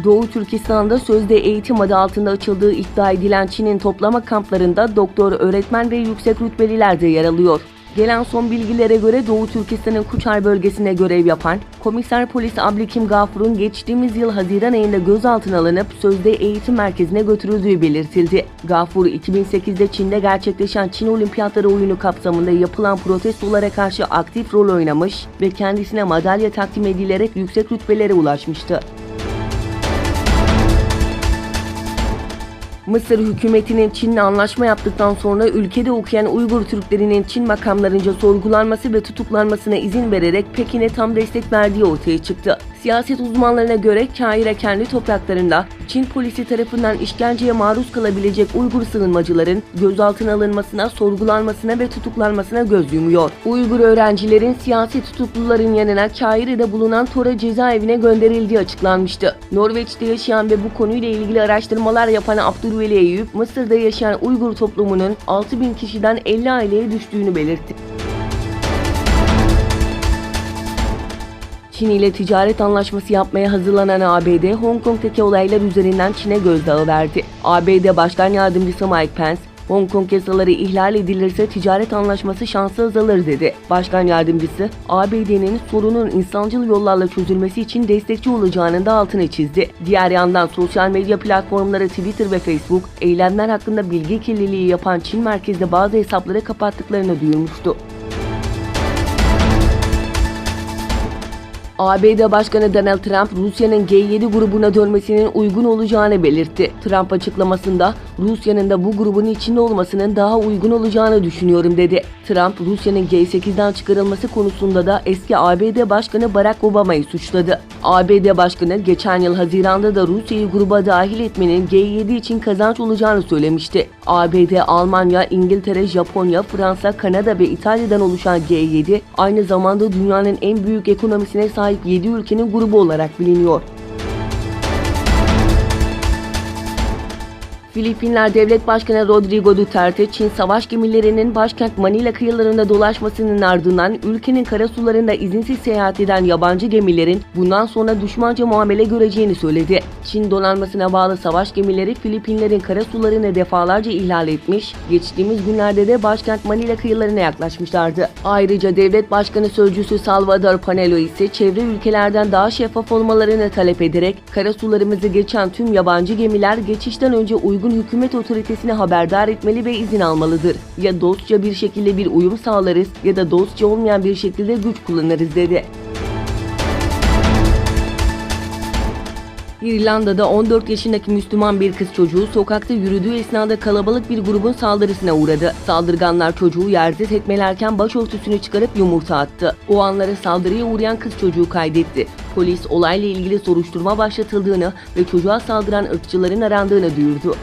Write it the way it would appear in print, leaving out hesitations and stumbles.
Doğu Türkistan'da sözde eğitim adı altında açıldığı iddia edilen Çin'in toplama kamplarında doktor, öğretmen ve yüksek rütbeliler de yer alıyor. Gelen son bilgilere göre Doğu Türkistan'ın Kuçar bölgesine görev yapan Komiser Polis Ablikim Gafur'un geçtiğimiz yıl Haziran ayında gözaltına alınıp sözde eğitim merkezine götürüldüğü belirtildi. Gafur, 2008'de Çin'de gerçekleşen Çin Olimpiyatları oyunu kapsamında yapılan protestolara karşı aktif rol oynamış ve kendisine madalya takdim edilerek yüksek rütbelere ulaşmıştı. Mısır hükümetinin Çin'le anlaşma yaptıktan sonra ülkede okuyan Uygur Türklerinin Çin makamlarınca sorgulanması ve tutuklanmasına izin vererek Pekin'e tam destek verdiği ortaya çıktı. Siyaset uzmanlarına göre Kahire kendi topraklarında Çin polisi tarafından işkenceye maruz kalabilecek Uygur sığınmacıların gözaltına alınmasına, sorgulanmasına ve tutuklanmasına göz yumuyor. Uygur öğrencilerin siyasi tutukluların yanına Kahire'de bulunan Tora cezaevine gönderildiği açıklanmıştı. Norveç'te yaşayan ve bu konuyla ilgili araştırmalar yapan Abdülveli Eyüp, Mısır'da yaşayan Uygur toplumunun 6.000 kişiden 50 aileye düştüğünü belirtti. Çin ile ticaret anlaşması yapmaya hazırlanan ABD, Hong Kong'daki olaylar üzerinden Çin'e gözdağı verdi. ABD Başkan Yardımcısı Mike Pence, Hong Kong yasaları ihlal edilirse ticaret anlaşması şansı azalır dedi. Başkan Yardımcısı, ABD'nin sorunun insancıl yollarla çözülmesi için destekçi olacağının da altını çizdi. Diğer yandan sosyal medya platformları Twitter ve Facebook, eylemler hakkında bilgi kirliliği yapan Çin merkezli bazı hesapları kapattıklarını duyurmuştu. ABD Başkanı Donald Trump, Rusya'nın G7 grubuna dönmesinin uygun olacağını belirtti. Trump açıklamasında, Rusya'nın da bu grubun içinde olmasının daha uygun olacağını düşünüyorum dedi. Trump, Rusya'nın G8'den çıkarılması konusunda da eski ABD Başkanı Barack Obama'yı suçladı. ABD Başkanı, geçen yıl Haziran'da da Rusya'yı gruba dahil etmenin G7 için kazanç olacağını söylemişti. ABD, Almanya, İngiltere, Japonya, Fransa, Kanada ve İtalya'dan oluşan G7, aynı zamanda dünyanın en büyük ekonomisine sahip 7 ülkenin grubu olarak biliniyor. Filipinler Devlet Başkanı Rodrigo Duterte, Çin savaş gemilerinin başkent Manila kıyılarında dolaşmasının ardından ülkenin karasularında izinsiz seyahat eden yabancı gemilerin bundan sonra düşmanca muamele göreceğini söyledi. Çin donanmasına bağlı savaş gemileri Filipinlerin karasularını defalarca ihlal etmiş, geçtiğimiz günlerde de başkent Manila kıyılarına yaklaşmışlardı. Ayrıca Devlet Başkanı Sözcüsü Salvador Panelo ise çevre ülkelerden daha şeffaf olmalarını talep ederek karasularımızı geçen tüm yabancı gemiler geçişten önce uygun hükümet otoritesine haberdar etmeli ve izin almalıdır. Ya dostça bir şekilde bir uyum sağlarız ya da dostça olmayan bir şekilde güç kullanırız dedi. İrlanda'da 14 yaşındaki Müslüman bir kız çocuğu sokakta yürüdüğü esnada kalabalık bir grubun saldırısına uğradı. Saldırganlar çocuğu yerde tekmelerken başörtüsünü çıkarıp yumurta attı. O anları saldırıya uğrayan kız çocuğu kaydetti. Polis olayla ilgili soruşturma başlatıldığını ve çocuğa saldıran ırkçıların arandığını duyurdu.